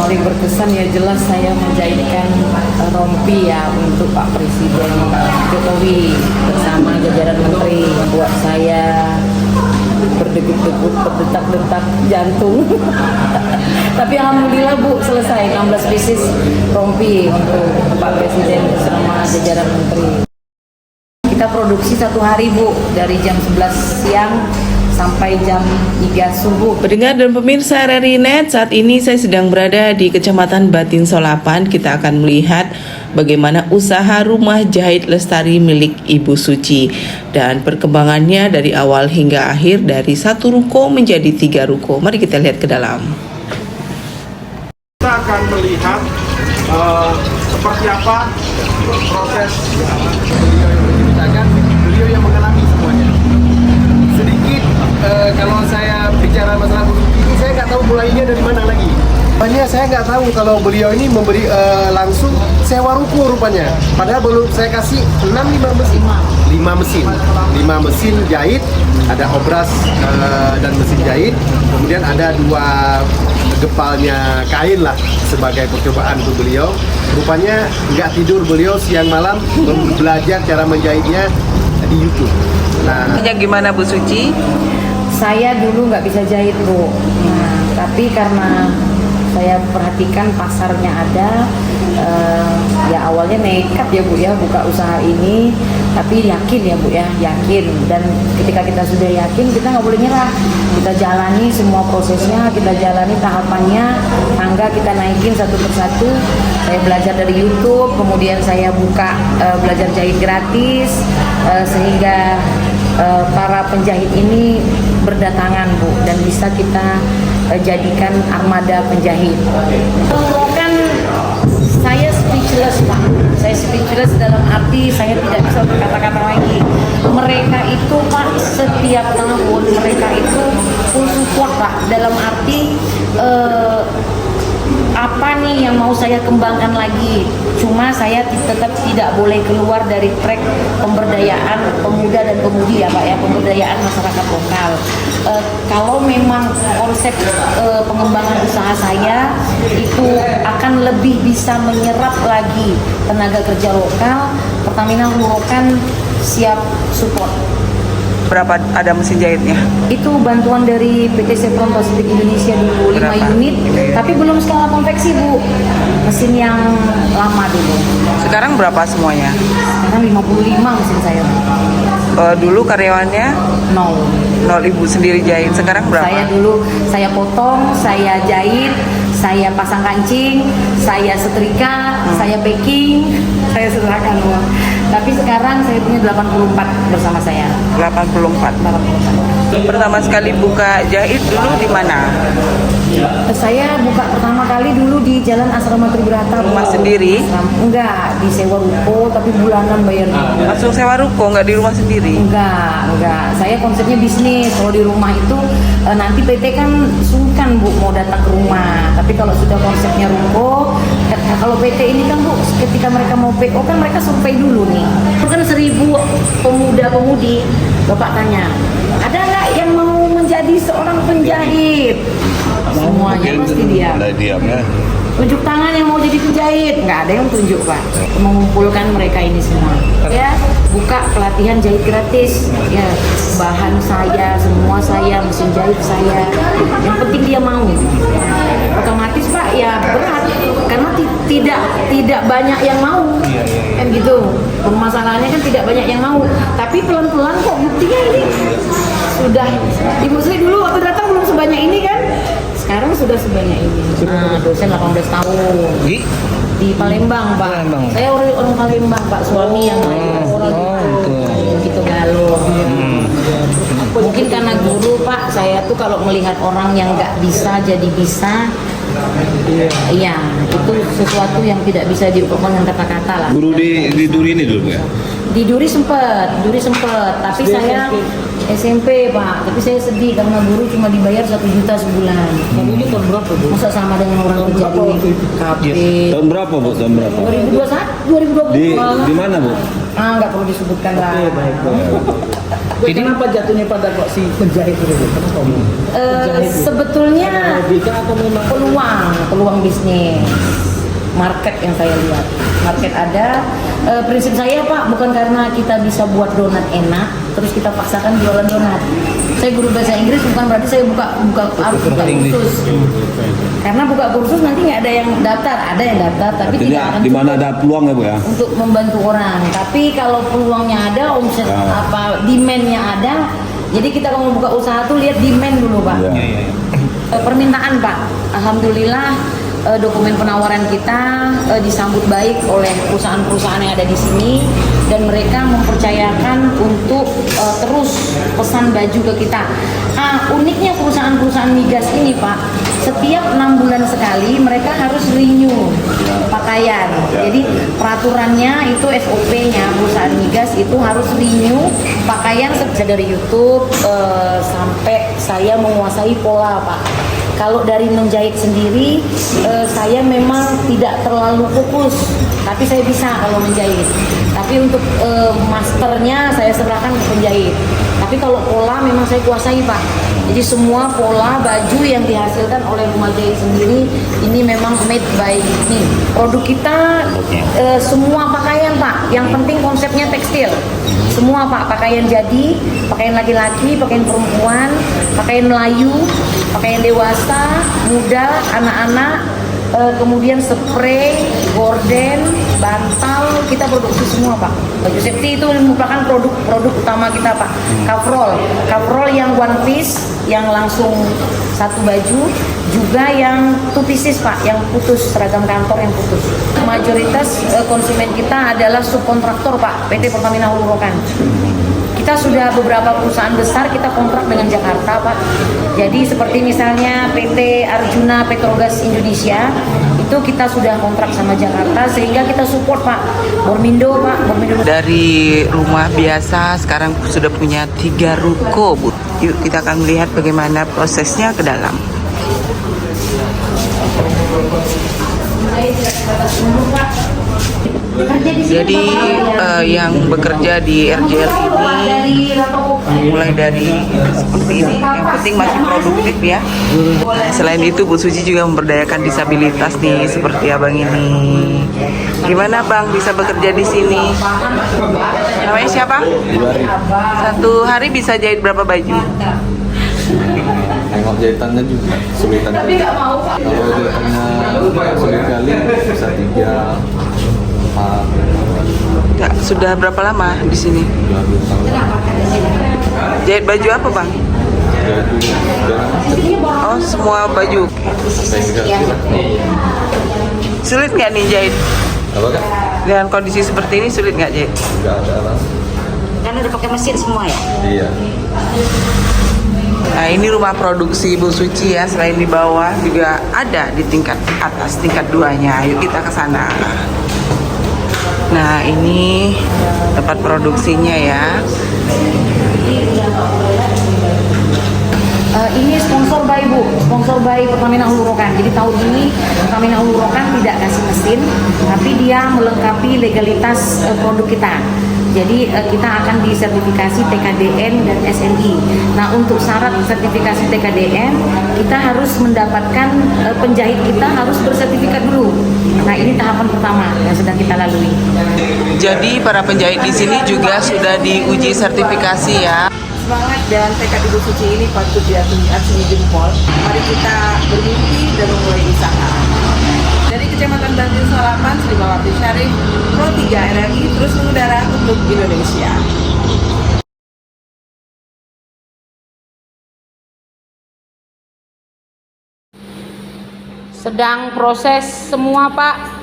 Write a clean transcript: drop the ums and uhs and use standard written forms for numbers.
paling berkesan ya jelas saya menjahitkan rompi ya untuk Pak Presiden Jokowi bersama jajaran menteri. Buat saya berdegup-degup, berdetak-detak jantung. Tapi alhamdulillah Bu, selesai 16 pieces rompi untuk Pak Presiden bersama jajaran menteri. Kita produksi satu hari Bu, dari jam 11 siang sampai jam 3 subuh. Pendengar dan pemirsa RRI Net, saat ini saya sedang berada di Kecamatan Batin Solapan. Kita akan melihat bagaimana usaha rumah jahit lestari milik Ibu Suci dan perkembangannya dari awal hingga akhir, dari satu ruko menjadi 3 ruko. Mari kita lihat ke dalam. Kita akan melihat seperti apa proses beliau yang mengalami semuanya. Sedikit kalau saya bicara masalah ini, saya nggak tahu mulainya dari mana lagi. Rupanya saya nggak tahu kalau beliau ini memberi langsung sewa ruko rupanya. Padahal belum saya kasih 5 mesin jahit, ada obras dan mesin jahit. Kemudian ada 2 gepalnya kain lah sebagai percobaan untuk beliau. Rupanya nggak tidur beliau siang malam belajar cara menjahitnya di YouTube. Nah, Gimana Bu Suci? Saya dulu nggak bisa jahit Bu, nah, tapi karena saya perhatikan pasarnya ada, ya awalnya nekat ya Bu ya buka usaha ini, tapi yakin ya Bu ya, yakin. Dan ketika kita sudah yakin, kita nggak boleh nyerah. Kita jalani semua prosesnya, kita jalani tahapannya, tangga kita naikin satu persatu. Saya belajar dari YouTube, kemudian saya buka belajar jahit gratis, sehingga para penjahit ini berdatangan Bu, dan bisa kita jadikan armada penjahit. Kan saya speechless Pak, saya speechless dalam arti saya tidak bisa berkata-kata lagi. Mereka itu Pak setiap tahun mereka itu full support Pak, dalam arti apa nih yang mau saya kembangkan lagi. Cuma saya tetap tidak boleh keluar dari track pemberdayaan pemuda dan pemudi ya Pak ya, pemberdayaan masyarakat lokal. Kalau memang konsep pengembangan usaha saya itu akan lebih bisa menyerap lagi tenaga kerja lokal, Pertamina Hulu kan siap support. Berapa ada mesin jahitnya? Itu bantuan dari PT Chevron Pacific Indonesia dulu, 5 unit, tapi belum skala konveksi Bu, mesin yang lama dulu. Sekarang berapa semuanya? Sekarang 55 mesin saya. Dulu karyawannya 0. Ibu sendiri jahit, sekarang berapa? Saya dulu, saya potong, saya jahit, saya pasang kancing, saya setrika, saya packing, saya serahkan uang. Tapi sekarang saya punya 84 bersama saya. 84. Pertama sekali buka jahit dulu di mana? Saya buka pertama kali dulu di Jalan Asrama Tribrata. Rumah sendiri? Enggak, di sewa ruko tapi bulanan bayarnya. Langsung sewa ruko, nggak di rumah sendiri? Enggak. Saya konsepnya bisnis. Kalau di rumah itu nanti PT kan sungkan Bu mau datang ke rumah. Tapi kalau sudah konsepnya ruko, kalau PT ini kan Bu, ketika mereka mau PO kan mereka survei dulu nih. Itu kan 1000 pemuda-pemudi. Bapak tanya, ada nggak yang mau menjadi seorang penjahit? Semuanya pasti diam. Diamnya. Tunjuk tangan yang mau jadi penjahit, nggak ada yang tunjuk Pak. Mengumpulkan mereka ini semua. Ya, buka pelatihan jahit gratis. Ya, bahan saya, semua saya, mesin jahit saya. Yang penting dia mau. Otomatis Pak ya berat karena tidak banyak yang mau. Kan gitu. Permasalahannya kan tidak banyak yang mau. Tapi pelan-pelan kok buktinya ini sudah. Ibu saya dulu waktu datang belum sebanyak ini kan. Sekarang sudah sebanyak ini. Dosen 18 tahun. Di Palembang, Pak. Saya orang Palembang, Pak. Suami yang orang gitu galuh. Mungkin karena guru, Pak. Saya tuh kalau melihat orang yang nggak bisa jadi bisa. Iya, itu sesuatu yang tidak bisa diukur dengan kata-kata lah. Guru di Duri ini dulu ya? Di Duri sempet, tapi saya SMP Pak, tapi saya sedih karena guru cuma dibayar 1 juta sebulan. Kamu ini tahun berapa, Bu? Masa sama dengan orang kerja di KP? Tahun berapa, Bu? Tahun berapa? 2021, 2020. Di mana, Bu? Nggak perlu disebutkan lah. Oke, baik. Jadi kenapa jatuhnya pada kok si penjahit itu? Kenapa, Bu? Sebetulnya Logika atau memang peluang bisnis, market yang saya lihat, market ada. Prinsip saya Pak, bukan karena kita bisa buat donat enak terus kita paksakan jualan donat. Saya guru bahasa Inggris, bukan berarti saya buka kursus, karena buka kursus nanti nggak ada yang daftar, tapi tidak Artinya akan di mana cukup ada peluang ya, Bu ya? untuk membantu orang. Tapi kalau peluangnya ada, omset demandnya ada, jadi kita kalau mau buka usaha tuh lihat demand dulu Pak. Permintaan Pak, alhamdulillah dokumen penawaran kita disambut baik oleh perusahaan-perusahaan yang ada di sini, dan mereka mempercayakan untuk terus pesan baju ke kita. Uniknya perusahaan-perusahaan migas ini Pak, setiap 6 bulan sekali mereka harus renew pakaian. Jadi peraturannya itu SOP-nya perusahaan migas itu harus renew pakaian dari YouTube sampai saya menguasai pola Pak. Kalau dari menjahit sendiri, saya memang tidak terlalu fokus, tapi saya bisa kalau menjahit. Tapi untuk masternya saya serahkan ke penjahit. Tapi kalau pola memang saya kuasai Pak. Jadi semua pola baju yang dihasilkan oleh rumah jahit sendiri ini memang made by me. Produk kita semua pakaian Pak. Yang penting konsepnya tekstil. Semua Pak, pakaian jadi, pakaian laki-laki, pakaian perempuan, pakaian Melayu, pakaian dewasa, muda, anak-anak, kemudian spray, gorden, bantal, kita produksi semua Pak. Baju safety itu merupakan produk utama kita Pak. Coverall yang one piece, yang langsung satu baju, juga yang two pieces Pak, yang putus, seragam kantor yang putus. Mayoritas konsumen kita adalah subkontraktor Pak, PT Pertamina Hulu Rokan. Kita sudah beberapa perusahaan besar kita kontrak dengan Jakarta Pak. Jadi seperti misalnya PT Arjuna Petrogas Indonesia, itu kita sudah kontrak sama Jakarta, sehingga kita support Pak. Bormindo Pak, Bormindo. Dari rumah biasa sekarang sudah punya 3 ruko, Bu. Yuk kita akan melihat bagaimana prosesnya ke dalam. Jadi yang bekerja di RJL ini mulai dari seperti ini, yang penting masih produktif ya. Selain itu Bu Suci juga memberdayakan disabilitas nih, seperti abang ini. Gimana Bang bisa bekerja di sini? Namanya siapa? Satu hari bisa jahit berapa baju? Tengok jahitannya juga sulitan. Kalau jahitannya sulit kali bisa 3, 4. Ya, sudah berapa lama di sini? 2 tahun. Jahit baju apa Bang? Oh, semua baju. Sulit nggak nih jahit? Apa Kak? Dengan kondisi seperti ini sulit nggak jahit? Nggak ada lah. Kan udah pakai mesin semua ya? Iya. Nah, ini rumah produksi Bu Suci ya. Selain di bawah juga ada di tingkat atas, tingkat 2-nya. Yuk kita ke sana. Nah, ini tempat produksinya ya. Ini sponsor by Bu, sponsor by Pertamina Hulu Rokan. Jadi tahun ini Pertamina Hulu Rokan tidak kasih mesin, tapi dia melengkapi legalitas produk kita. Jadi kita akan disertifikasi TKDN dan SNI. Nah, untuk syarat sertifikasi TKDN, kita harus mendapatkan penjahit kita harus bersertifikat dulu. Nah, ini tahapan pertama yang sedang kita lalui. Jadi para penjahit di sini juga sudah diuji sertifikasi ya. Semangat dan tekad Ibu Suci ini patut diacungi jempol. Mari kita bermimpi dan memulai usaha. Dari Kecamatan Batin Solapan, Sri Mawati Syarif, Pro 3 RRI terus mengudara untuk Indonesia. Sedang proses semua Pak.